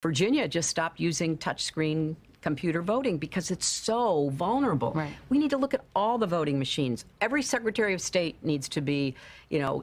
Virginia just stopped using touchscreen computer voting because it's so vulnerable. Right. We need to look at all the voting machines. Every Secretary of State needs to be,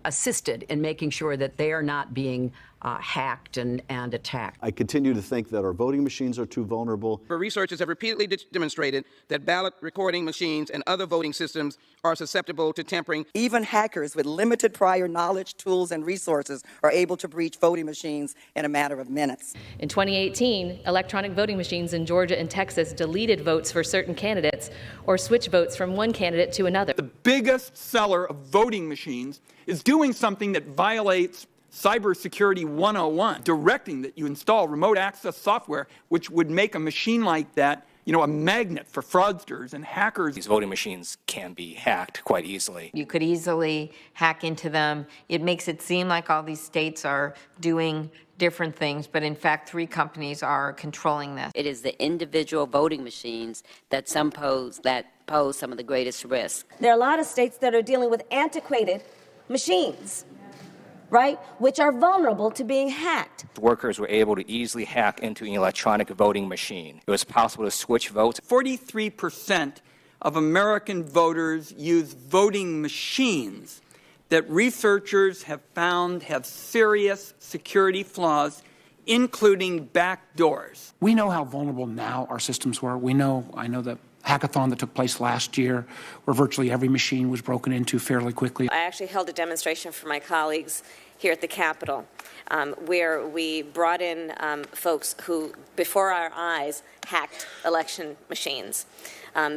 assisted in making sure that they are not being hacked and attacked. I continue to think that our voting machines are too vulnerable. Researchers have repeatedly demonstrated that ballot recording machines and other voting systems are susceptible to tampering. Even hackers with limited prior knowledge, tools, and resources are able to breach voting machines in a matter of minutes. In 2018, electronic voting machines in Georgia and Texas deleted votes for certain candidates or switched votes from one candidate to another. The biggest seller of voting machines is doing something that violates Cybersecurity 101, directing that you install remote access software, which would make a machine like that, a magnet for fraudsters and hackers. These voting machines can be hacked quite easily. You could easily hack into them. It makes it seem like all these states are doing different things, but in fact, 3 companies are controlling this. It is the individual voting machines that pose some of the greatest risk. There are a lot of states that are dealing with antiquated machines, right, which are vulnerable to being hacked. Workers were able to easily hack into an electronic voting machine. It was possible to switch votes. 43% of American voters use voting machines that researchers have found have serious security flaws, including backdoors. We know how vulnerable now our systems were. I know the hackathon that took place last year, where virtually every machine was broken into fairly quickly. I actually held a demonstration for my colleagues here at the Capitol, where we brought in folks who, before our eyes, hacked election machines,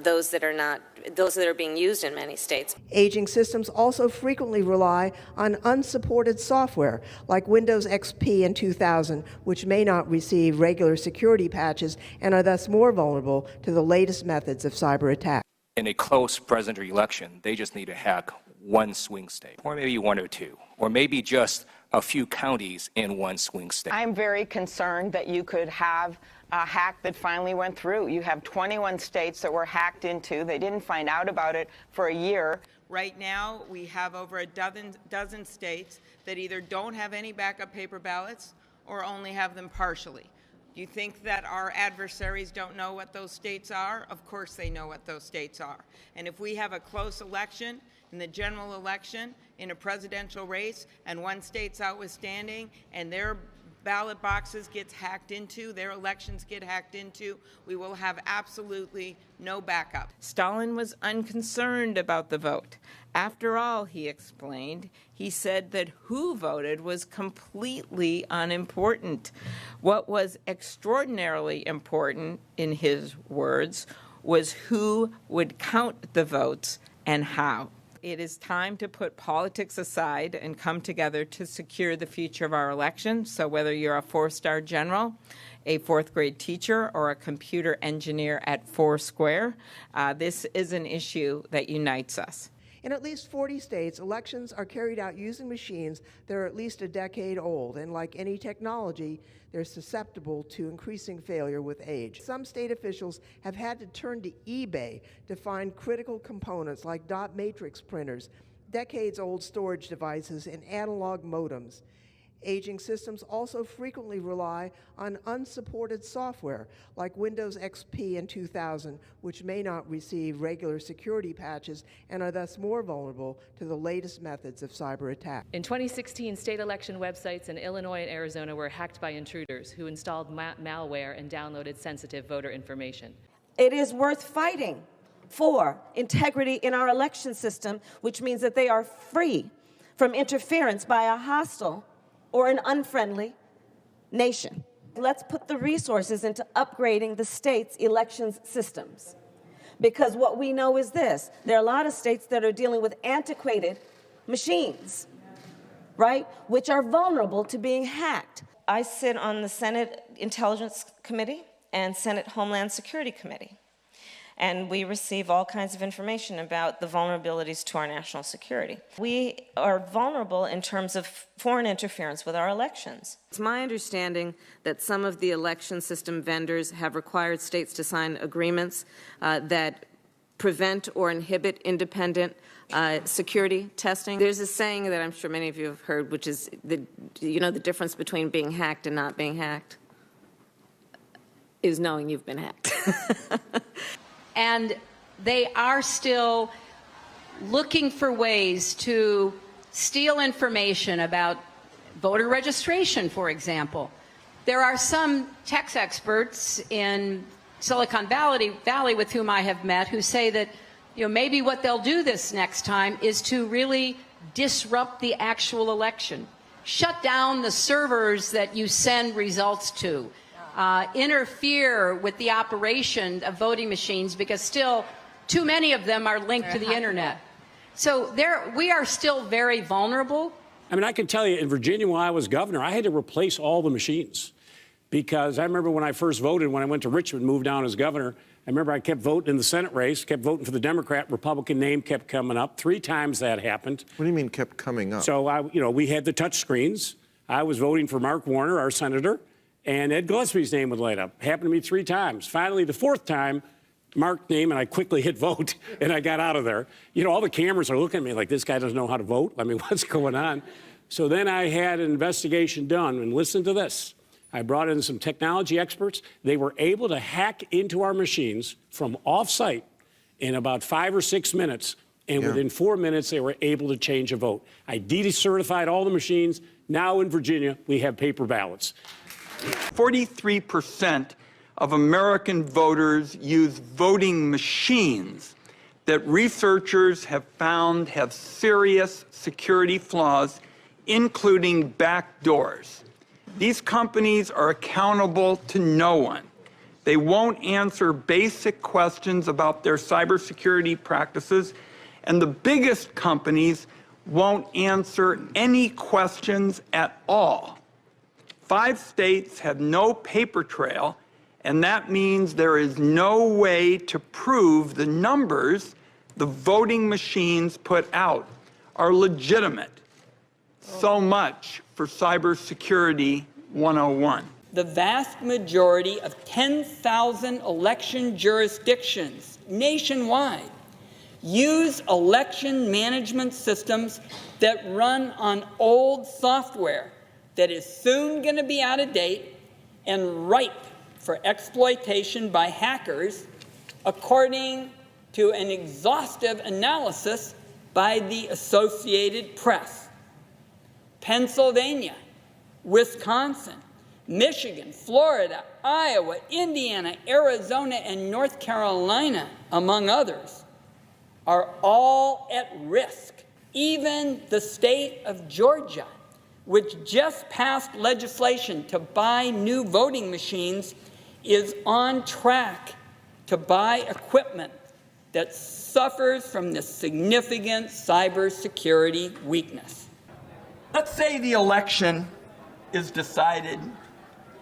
those that are being used in many states. Aging systems also frequently rely on unsupported software like Windows XP in 2000, which may not receive regular security patches and are thus more vulnerable to the latest methods of cyber attack. In a close presidential election, they just need to hack one swing state, or maybe 1 or 2, or maybe just a few counties in one swing state. I'm very concerned that you could have a hack that finally went through. You have 21 states that were hacked into. They didn't find out about it for a year. Right now, we have over a dozen states that either don't have any backup paper ballots or only have them partially. Do you think that our adversaries don't know what those states are? Of course they know what those states are. And if we have a close election, in the general election, in a presidential race, and one state's outstanding, and their ballot boxes gets hacked into, their elections get hacked into, we will have absolutely no backup. Stalin was unconcerned about the vote. After all, he explained, he said that who voted was completely unimportant. What was extraordinarily important, in his words, was who would count the votes and how. It is time to put politics aside and come together to secure the future of our election. So whether you're a 4-star general, a 4th grade teacher, or a computer engineer at Foursquare, this is an issue that unites us. In at least 40 states, elections are carried out using machines that are at least a decade old, and like any technology, they're susceptible to increasing failure with age. Some state officials have had to turn to eBay to find critical components like dot matrix printers, decades-old storage devices, and analog modems. Aging systems also frequently rely on unsupported software like Windows XP in 2000, which may not receive regular security patches and are thus more vulnerable to the latest methods of cyber attack. In 2016, state election websites in Illinois and Arizona were hacked by intruders who installed malware and downloaded sensitive voter information. It is worth fighting for integrity in our election system, which means that they are free from interference by a hostile or an unfriendly nation. Let's put the resources into upgrading the state's elections systems. Because what we know is this, there are a lot of states that are dealing with antiquated machines, right, which are vulnerable to being hacked. I sit on the Senate Intelligence Committee and Senate Homeland Security Committee. And we receive all kinds of information about the vulnerabilities to our national security. We are vulnerable in terms of foreign interference with our elections. It's my understanding that some of the election system vendors have required states to sign agreements that prevent or inhibit independent security testing. There's a saying that I'm sure many of you have heard, which is the difference between being hacked and not being hacked. is knowing you've been hacked. And they are still looking for ways to steal information about voter registration, for example. There are some tax experts in Silicon Valley with whom I have met who say that, maybe what they'll do this next time is to really disrupt the actual election, shut down the servers that you send results to, interfere with the operation of voting machines, because still too many of them are linked to the internet. So we are still very vulnerable. I mean, I can tell you, in Virginia, when I was governor, I had to replace all the machines. Because I remember when I first voted, when I went to Richmond, moved down as governor, I remember I kept voting in the Senate race, kept voting for the Democrat, Republican name kept coming up. 3 times that happened. What do you mean kept coming up? So, we had the touch screens. I was voting for Mark Warner, our senator, and Ed Gillespie's name would light up. Happened to me 3 times. Finally, the 4th time, Mark's name, and I quickly hit vote, and I got out of there. All the cameras are looking at me like, this guy doesn't know how to vote. I mean, what's going on? So then I had an investigation done, and listen to this. I brought in some technology experts. They were able to hack into our machines from off-site in about 5 or 6 minutes, and within 4 minutes, they were able to change a vote. I decertified all the machines. Now in Virginia, we have paper ballots. 43% of American voters use voting machines that researchers have found have serious security flaws, including backdoors. These companies are accountable to no one. They won't answer basic questions about their cybersecurity practices, and the biggest companies won't answer any questions at all. 5 states have no paper trail, and that means there is no way to prove the numbers the voting machines put out are legitimate. So much for Cybersecurity 101. The vast majority of 10,000 election jurisdictions nationwide use election management systems that run on old software that is soon going to be out of date and ripe for exploitation by hackers, according to an exhaustive analysis by the Associated Press. Pennsylvania, Wisconsin, Michigan, Florida, Iowa, Indiana, Arizona, and North Carolina, among others, are all at risk. Even the state of Georgia, which just passed legislation to buy new voting machines, is on track to buy equipment that suffers from this significant cybersecurity weakness. Let's say the election is decided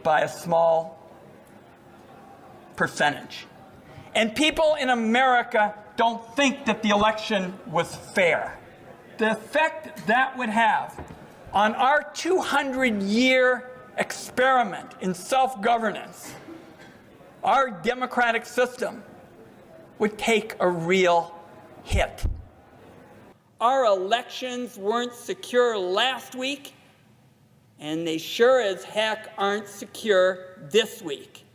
by a small percentage, and people in America don't think that the election was fair. The effect that would have on our 200-year experiment in self-governance, our democratic system, would take a real hit. Our elections weren't secure last week, and they sure as heck aren't secure this week.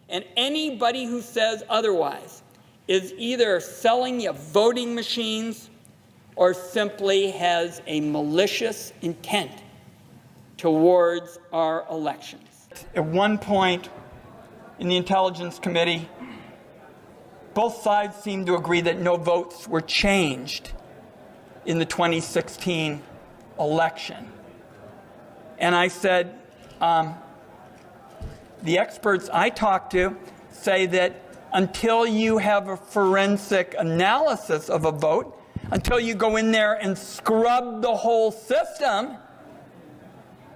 And anybody who says otherwise is either selling you voting machines or simply has a malicious intent towards our elections. At one point in the Intelligence Committee, both sides seemed to agree that no votes were changed in the 2016 election. And I said, the experts I talked to say that until you have a forensic analysis of a vote, until you go in there and scrub the whole system,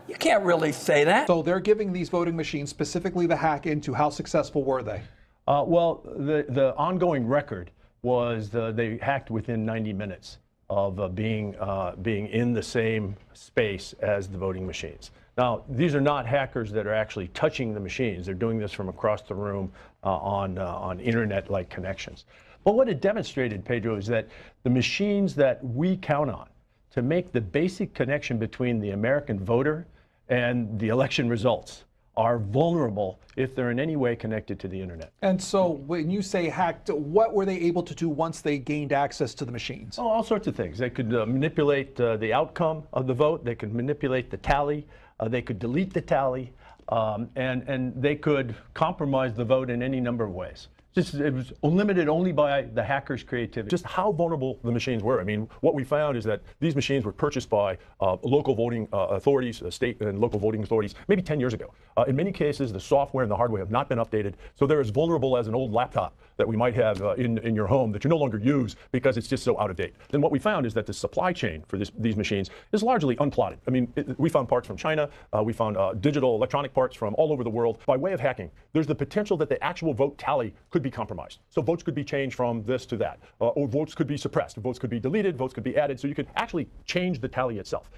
you can't really say that. So they're giving these voting machines specifically the hack into. How successful were they? Well, the ongoing record was they hacked within 90 minutes of being in the same space as the voting machines. Now, these are not hackers that are actually touching the machines. They're doing this from across the room on internet-like connections. But what it demonstrated, Pedro, is that the machines that we count on to make the basic connection between the American voter and the election results are vulnerable if they're in any way connected to the internet. And so when you say hacked, what were they able to do once they gained access to the machines? Oh, all sorts of things. They could manipulate the outcome of the vote. They could manipulate the tally. They could delete the tally. And they could compromise the vote in any number of ways. It was limited only by the hackers' creativity. Just how vulnerable the machines were. I mean, what we found is that these machines were purchased by local voting authorities, state and local voting authorities, maybe 10 years ago. In many cases, the software and the hardware have not been updated, so they're as vulnerable as an old laptop that we might have in your home that you no longer use because it's just so out of date. Then what we found is that the supply chain for these machines is largely unplotted. I mean, we found parts from China, we found digital electronic parts from all over the world. By way of hacking, there's the potential that the actual vote tally could be compromised. So votes could be changed from this to that, or votes could be suppressed, votes could be deleted, votes could be added, so you could actually change the tally itself.